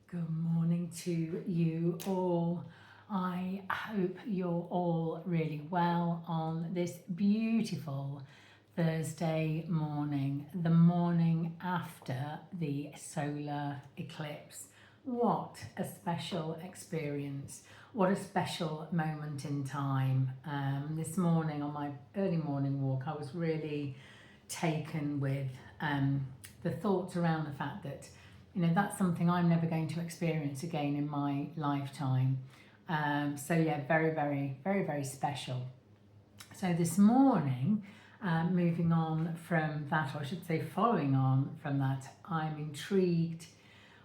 Good morning to you all. I hope you're all really well on this beautiful Thursday morning, the morning after the solar eclipse. What a special experience. What a special moment in time. This morning on my early morning walk, I was really taken with the thoughts around the fact that that's something I'm never going to experience again in my lifetime. So yeah, very, very, very, very special. So this morning, moving on from that, or I should say following on from that, I'm intrigued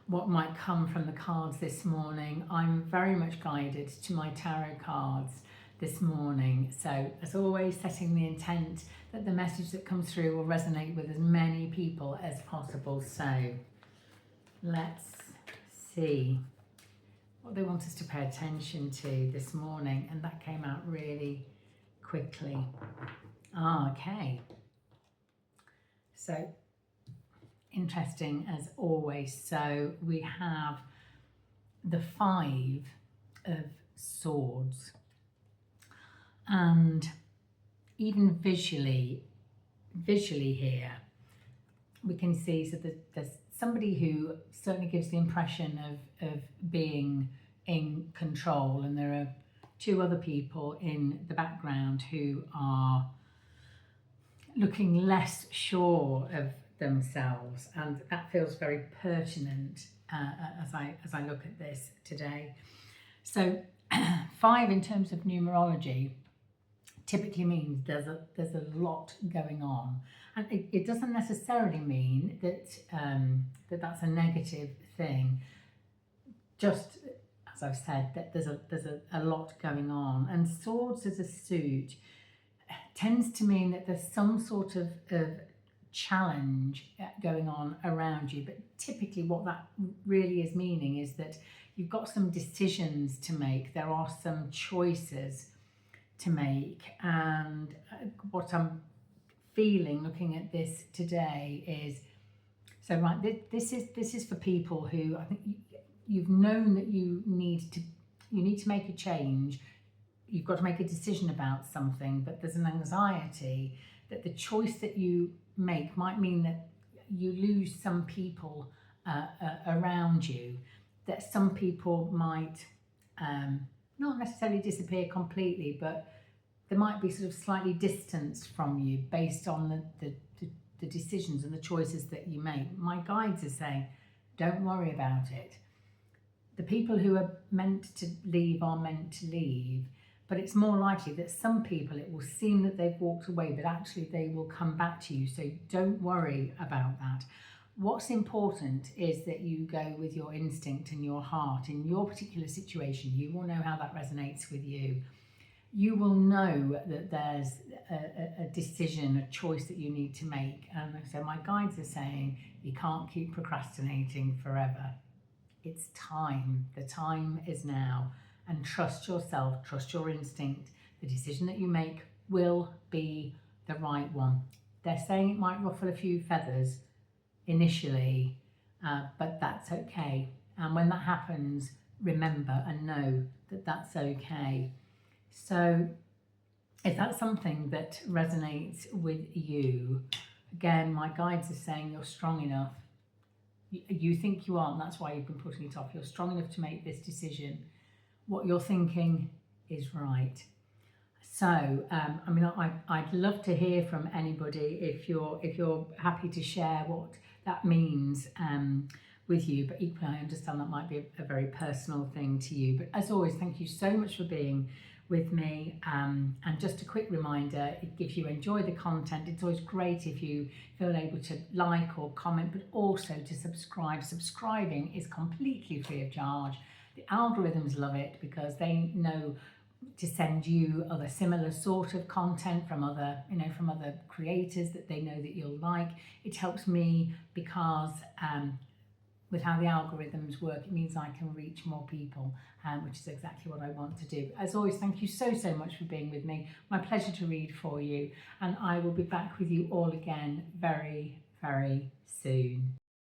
what might come from the cards this morning. I'm very much guided to my tarot cards this morning. So as always, setting the intent that the message that comes through will resonate with as many people as possible. So let's see what they want us to pay attention to this morning, and that came out really quickly. Okay, so interesting as always. So we have the 5 of Swords, and even visually here we can see so that there's somebody who certainly gives the impression of being in control, and there are 2 other people in the background who are looking less sure of themselves, and that feels very pertinent as I look at this today. So 5 in terms of numerology typically means there's a lot going on, and it doesn't necessarily mean that that's a negative thing. Just as I've said, that there's a lot going on, and Swords as a suit tends to mean that there's some sort of challenge going on around you, but typically what that really is meaning is that you've got some decisions to make. There are some choices to make, and what I'm feeling looking at this today is, so right, this is for people who I think you've known that you need to make a change. You've got to make a decision about something, but there's an anxiety that the choice that you make might mean that you lose some people around you, that some people might not necessarily disappear completely, but there might be sort of slightly distanced from you based on the decisions and the choices that you make. My guides are saying, don't worry about it. The people who are meant to leave are meant to leave, but it's more likely that some people, it will seem that they've walked away, but actually they will come back to you. So don't worry about that. What's important is that you go with your instinct and your heart. In your particular situation, you will know how that resonates with you. You will know that there's a decision, a choice that you need to make. And so my guides are saying you can't keep procrastinating forever. It's time. The time is now. And trust yourself, trust your instinct. The decision that you make will be the right one. They're saying it might ruffle a few feathers initially, but that's okay. And when that happens, remember and know that that's okay. So if that's something that resonates with you, again, my guides are saying you're strong enough. You think you are, and that's why you've been putting it off. You're strong enough to make this decision. What you're thinking is right. So, I mean, I'd love to hear from anybody if you're happy to share what that means with you. But equally, I understand that might be a very personal thing to you. But as always, thank you so much for being with me. And just a quick reminder, if you enjoy the content, it's always great if you feel able to like or comment, but also to subscribe. Subscribing is completely free of charge. The algorithms love it because they know to send you other similar sort of content from other creators that they know that you'll like. It helps me because with how the algorithms work, it means I can reach more people, which is exactly what I want to do. As always, thank you so much for being with me. My pleasure to read for you, and I will be back with you all again very, very soon.